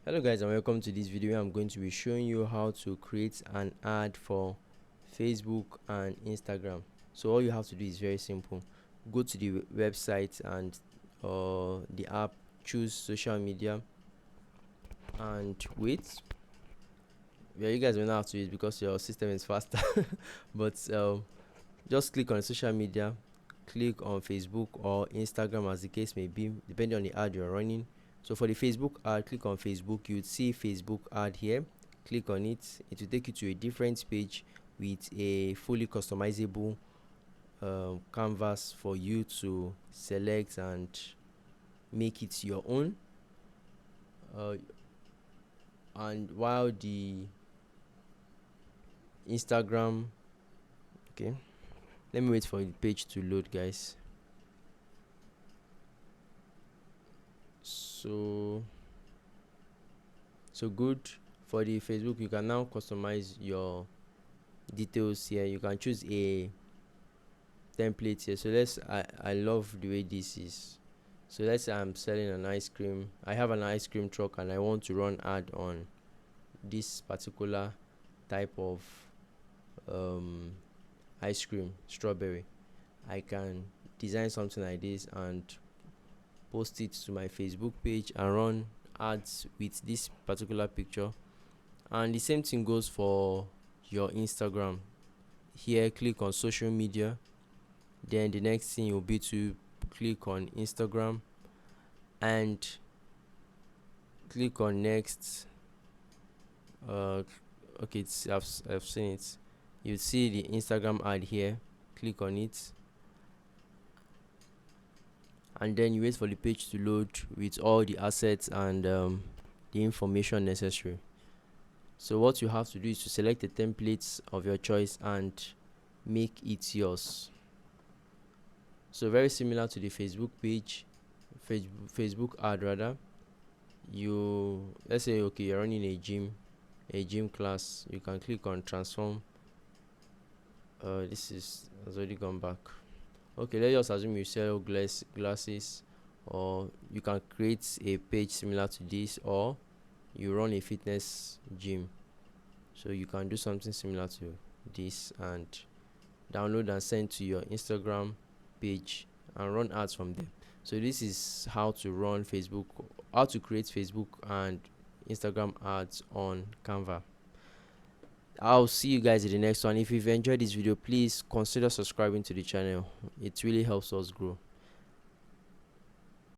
Hello guys, and welcome to this video. I'm going to be showing you how to create an ad for Facebook and Instagram. So all you have to do is very simple. Go to the website and the app, choose social media, and wait. Yeah, you guys will not have to use because your system is faster. But just click on social media, click on Facebook or Instagram as the case may be, depending on the ad you're running. So for the Facebook ad, click on Facebook. You would see Facebook ad here. Click on it. It will take you to a different page with a fully customizable canvas for you to select and make it your own. And while the Instagram, okay, let me wait for the page to load, guys. So good. For the Facebook, you can now customize your details here. You can choose a template here. So I love the way this is. So let's say I'm selling an ice cream. I have an ice cream truck and I want to run ad on this particular type of ice cream, strawberry. I can design something like this and post it to my Facebook page and run ads with this particular picture. And the same thing goes for your Instagram. Here, click on social media. Then the next thing will be to click on Instagram and click on next. Okay, I've seen it. You see the Instagram ad here. Click on it and then you wait for the page to load with all the assets and the information necessary. So what you have to do is to select the templates of your choice and make it yours. So very similar to the Facebook page, Facebook ad rather. Let's say okay, you're running a gym class. You can click on transform. This has already gone back. Okay, let's just assume you sell glasses, or you can create a page similar to this, or you run a fitness gym. So you can do something similar to this and download and send to your Instagram page and run ads from there. So this is how to create Facebook and Instagram ads on Canva. I'll see you guys in the next one. If you've enjoyed this video, please consider subscribing to the channel. It really helps us grow.